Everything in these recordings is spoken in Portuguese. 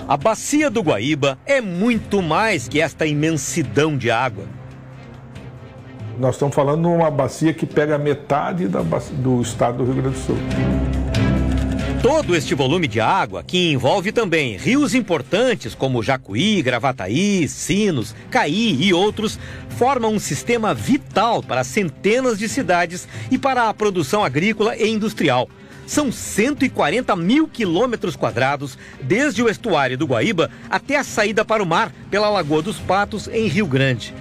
A Bacia do Guaíba é muito mais que esta imensidão de água. Nós estamos falando de uma bacia que pega metade do estado do Rio Grande do Sul. Todo este volume de água, que envolve também rios importantes como Jacuí, Gravataí, Sinos, Caí e outros, forma um sistema vital para centenas de cidades e para a produção agrícola e industrial. São 140 mil quilômetros quadrados, desde o estuário do Guaíba até a saída para o mar pela Lagoa dos Patos, em Rio Grande.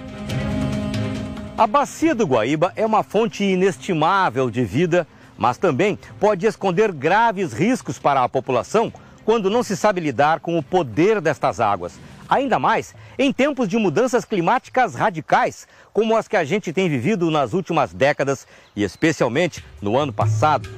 A Bacia do Guaíba é uma fonte inestimável de vida, mas também pode esconder graves riscos para a população quando não se sabe lidar com o poder destas águas. Ainda mais em tempos de mudanças climáticas radicais, como as que a gente tem vivido nas últimas décadas e especialmente no ano passado.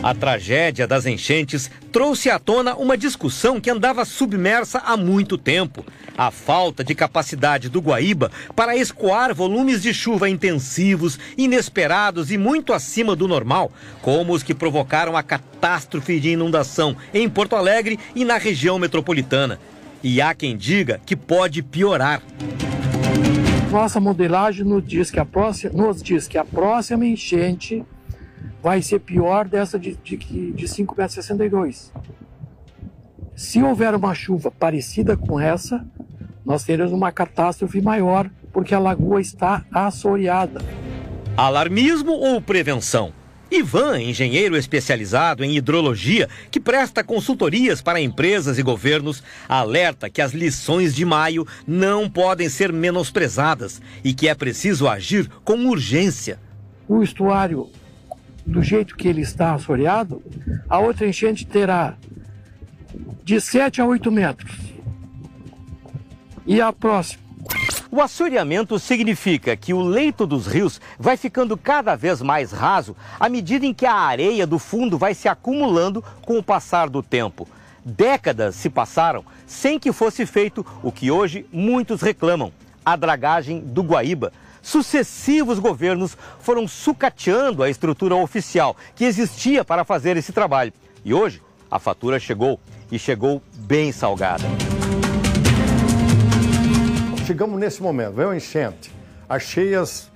A tragédia das enchentes trouxe à tona uma discussão que andava submersa há muito tempo. A falta de capacidade do Guaíba para escoar volumes de chuva intensivos, inesperados e muito acima do normal, como os que provocaram a catástrofe de inundação em Porto Alegre e na região metropolitana. E há quem diga que pode piorar. Nossa modelagem nos diz que a próxima enchente vai ser pior dessa de 5,62 metros. Se houver uma chuva parecida com essa, nós teremos uma catástrofe maior, porque a lagoa está assoreada. Alarmismo ou prevenção? Ivan, engenheiro especializado em hidrologia, que presta consultorias para empresas e governos, alerta que as lições de maio não podem ser menosprezadas e que é preciso agir com urgência. O estuário, do jeito que ele está assoreado, a outra enchente terá de 7 a 8 metros. E a próxima? O assoreamento significa que o leito dos rios vai ficando cada vez mais raso à medida em que a areia do fundo vai se acumulando com o passar do tempo. Décadas se passaram sem que fosse feito o que hoje muitos reclamam: a dragagem do Guaíba. Sucessivos governos foram sucateando a estrutura oficial que existia para fazer esse trabalho. E hoje a fatura chegou, e chegou bem salgada. Chegamos nesse momento, veio a enchente, as cheias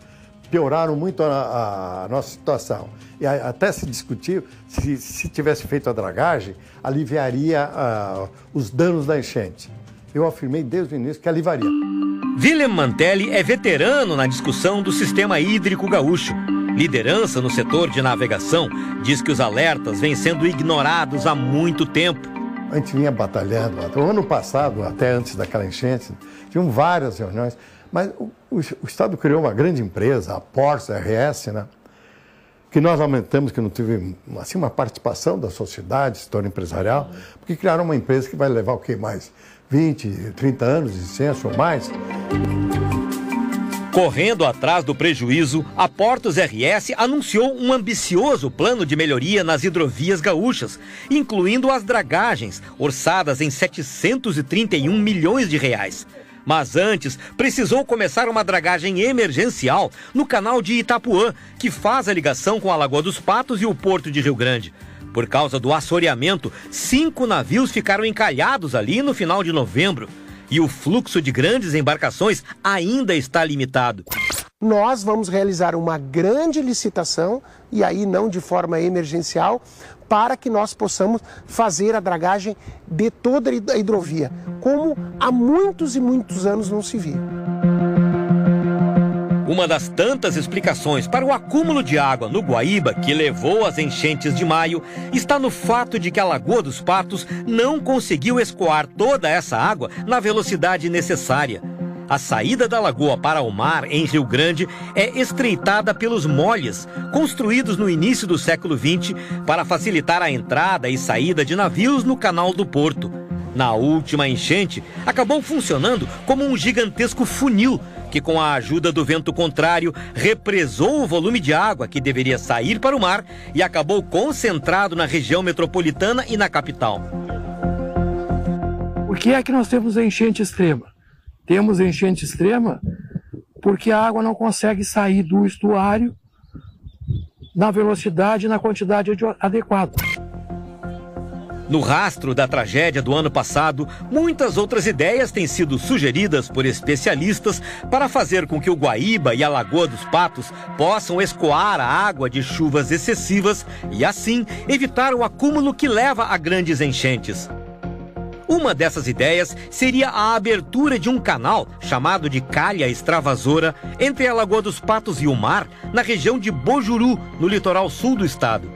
pioraram muito a nossa situação. E até se discutiu, se tivesse feito a dragagem, aliviaria os danos da enchente. Eu afirmei desde o início que aliviaria. Willem Mantelli é veterano na discussão do sistema hídrico gaúcho. Liderança no setor de navegação, diz que os alertas vêm sendo ignorados há muito tempo. A gente vinha batalhando. O ano passado, até antes daquela enchente, tinham várias reuniões, mas o Estado criou uma grande empresa, a Ports RS, né? Que nós lamentamos que não teve assim, uma participação da sociedade, setor empresarial, porque criaram uma empresa que vai levar o quê mais? 20, 30 anos de licença ou mais. Correndo atrás do prejuízo, a Portos RS anunciou um ambicioso plano de melhoria nas hidrovias gaúchas, incluindo as dragagens, orçadas em 731 milhões de reais. Mas antes, precisou começar uma dragagem emergencial no canal de Itapuã, que faz a ligação com a Lagoa dos Patos e o Porto de Rio Grande. Por causa do assoreamento, 5 navios ficaram encalhados ali no final de novembro. E o fluxo de grandes embarcações ainda está limitado. Nós vamos realizar uma grande licitação, e aí não de forma emergencial, para que nós possamos fazer a dragagem de toda a hidrovia, como há muitos e muitos anos não se via. Uma das tantas explicações para o acúmulo de água no Guaíba que levou às enchentes de maio está no fato de que a Lagoa dos Patos não conseguiu escoar toda essa água na velocidade necessária. A saída da lagoa para o mar, em Rio Grande, é estreitada pelos molhes, construídos no início do século XX para facilitar a entrada e saída de navios no canal do Porto. Na última enchente, acabou funcionando como um gigantesco funil, que com a ajuda do vento contrário, represou o volume de água que deveria sair para o mar e acabou concentrado na região metropolitana e na capital. Por que é que nós temos enchente extrema? Temos enchente extrema porque a água não consegue sair do estuário na velocidade e na quantidade adequada. No rastro da tragédia do ano passado, muitas outras ideias têm sido sugeridas por especialistas para fazer com que o Guaíba e a Lagoa dos Patos possam escoar a água de chuvas excessivas e, assim, evitar o acúmulo que leva a grandes enchentes. Uma dessas ideias seria a abertura de um canal chamado de Calha Extravasora entre a Lagoa dos Patos e o mar, na região de Bojuru, no litoral sul do estado.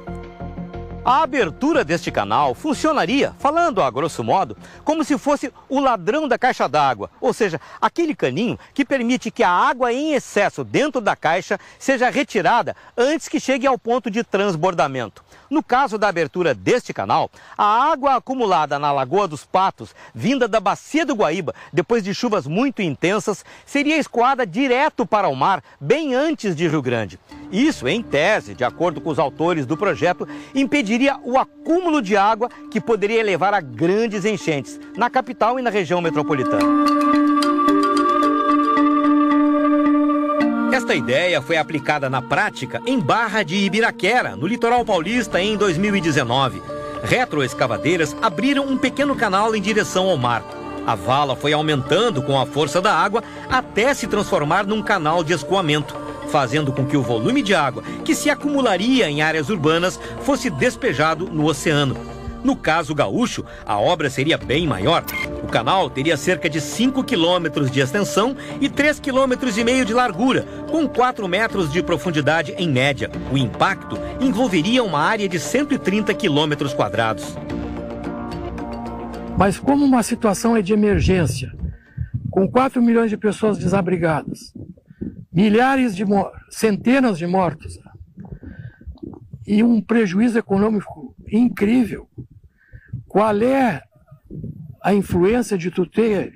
A abertura deste canal funcionaria, falando a grosso modo, como se fosse o ladrão da caixa d'água, ou seja, aquele caninho que permite que a água em excesso dentro da caixa seja retirada antes que chegue ao ponto de transbordamento. No caso da abertura deste canal, a água acumulada na Lagoa dos Patos, vinda da bacia do Guaíba, depois de chuvas muito intensas, seria escoada direto para o mar, bem antes de Rio Grande. Isso, em tese, de acordo com os autores do projeto, impediria o acúmulo de água que poderia levar a grandes enchentes na capital e na região metropolitana. Esta ideia foi aplicada na prática em Barra de Ibiraquera, no litoral paulista, em 2019. Retroescavadeiras abriram um pequeno canal em direção ao mar. A vala foi aumentando com a força da água até se transformar num canal de escoamento, fazendo com que o volume de água que se acumularia em áreas urbanas fosse despejado no oceano. No caso gaúcho, a obra seria bem maior. O canal teria cerca de 5 quilômetros de extensão e 3,5 quilômetros de largura, com 4 metros de profundidade em média. O impacto envolveria uma área de 130 quilômetros quadrados. Mas como uma situação é de emergência, com 4 milhões de pessoas desabrigadas, centenas de mortos e um prejuízo econômico incrível, qual é a influência de tu ter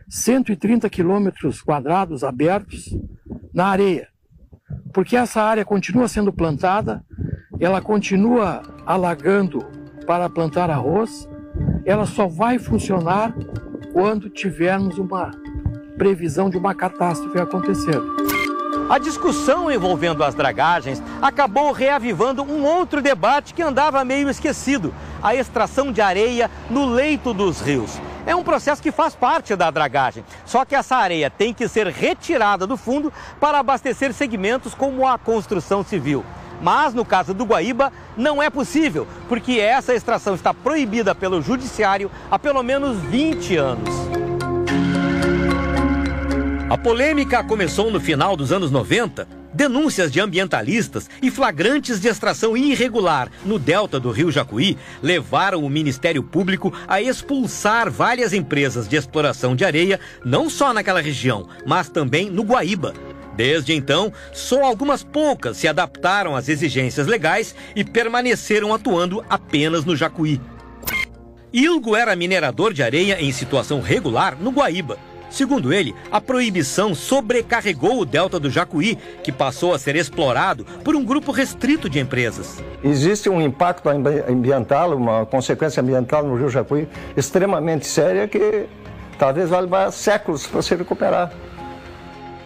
130 quilômetros quadrados abertos na areia? Porque essa área continua sendo plantada, ela continua alagando para plantar arroz, ela só vai funcionar quando tivermos uma previsão de uma catástrofe acontecendo. A discussão envolvendo as dragagens acabou reavivando um outro debate que andava meio esquecido: a extração de areia no leito dos rios. É um processo que faz parte da dragagem, só que essa areia tem que ser retirada do fundo para abastecer segmentos como a construção civil. Mas no caso do Guaíba não é possível, porque essa extração está proibida pelo judiciário há pelo menos 20 anos. A polêmica começou no final dos anos 90. Denúncias de ambientalistas e flagrantes de extração irregular no delta do rio Jacuí levaram o Ministério Público a expulsar várias empresas de exploração de areia, não só naquela região, mas também no Guaíba. Desde então, só algumas poucas se adaptaram às exigências legais e permaneceram atuando apenas no Jacuí. Ilgo era minerador de areia em situação regular no Guaíba. Segundo ele, a proibição sobrecarregou o delta do Jacuí, que passou a ser explorado por um grupo restrito de empresas. Existe um impacto ambiental, uma consequência ambiental no rio Jacuí extremamente séria que talvez vai levar séculos para se recuperar.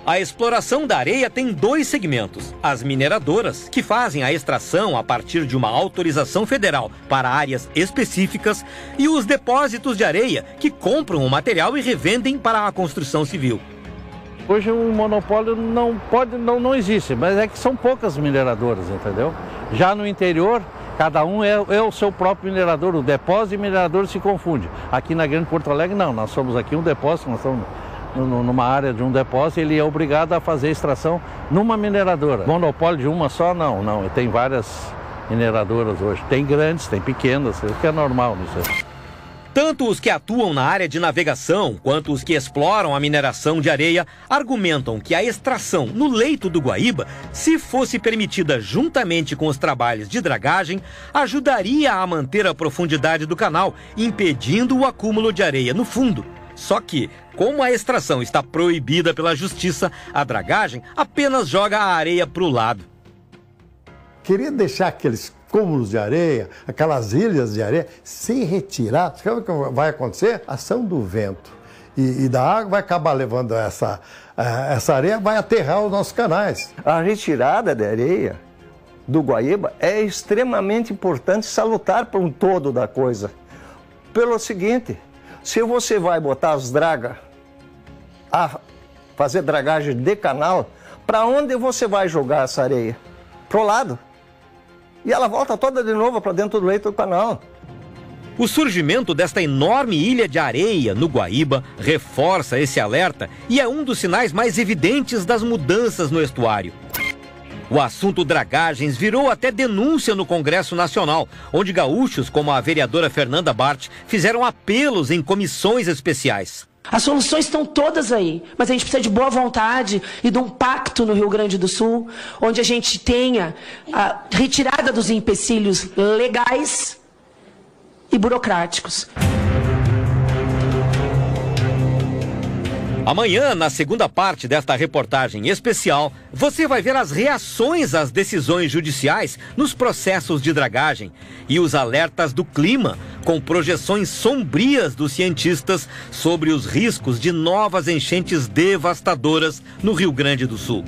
A exploração da areia tem 2 segmentos: as mineradoras, que fazem a extração a partir de uma autorização federal para áreas específicas, e os depósitos de areia, que compram o material e revendem para a construção civil. Hoje o monopólio não existe, mas é que são poucas mineradoras, entendeu? Já no interior, cada um é o seu próprio minerador, o depósito e minerador se confunde. Aqui na Grande Porto Alegre não, nós somos aqui um depósito, nós estamos numa área de um depósito, ele é obrigado a fazer extração numa mineradora. Monopólio de uma só, não, tem várias mineradoras hoje. Tem grandes, tem pequenas, isso que é normal nisso aí. Tanto os que atuam na área de navegação, quanto os que exploram a mineração de areia, argumentam que a extração no leito do Guaíba, se fosse permitida juntamente com os trabalhos de dragagem, ajudaria a manter a profundidade do canal, impedindo o acúmulo de areia no fundo. Só que, como a extração está proibida pela justiça, a dragagem apenas joga a areia para o lado. Queria deixar aqueles cúmulos de areia, aquelas ilhas de areia, sem retirar. Sabe o que vai acontecer? Ação do vento e da água vai acabar levando essa areia, vai aterrar os nossos canais. A retirada da areia do Guaíba é extremamente importante, salutar para um todo da coisa. pelo seguinte, se você vai botar as dragas a fazer dragagem de canal, para onde você vai jogar essa areia? Pro lado. E ela volta toda de novo para dentro do leito do canal. O surgimento desta enorme ilha de areia no Guaíba reforça esse alerta e é um dos sinais mais evidentes das mudanças no estuário. O assunto dragagens virou até denúncia no Congresso Nacional, onde gaúchos como a vereadora Fernanda Bart fizeram apelos em comissões especiais. As soluções estão todas aí, mas a gente precisa de boa vontade e de um pacto no Rio Grande do Sul, onde a gente tenha a retirada dos empecilhos legais e burocráticos. Amanhã, na segunda parte desta reportagem especial, você vai ver as reações às decisões judiciais nos processos de dragagem e os alertas do clima, com projeções sombrias dos cientistas sobre os riscos de novas enchentes devastadoras no Rio Grande do Sul.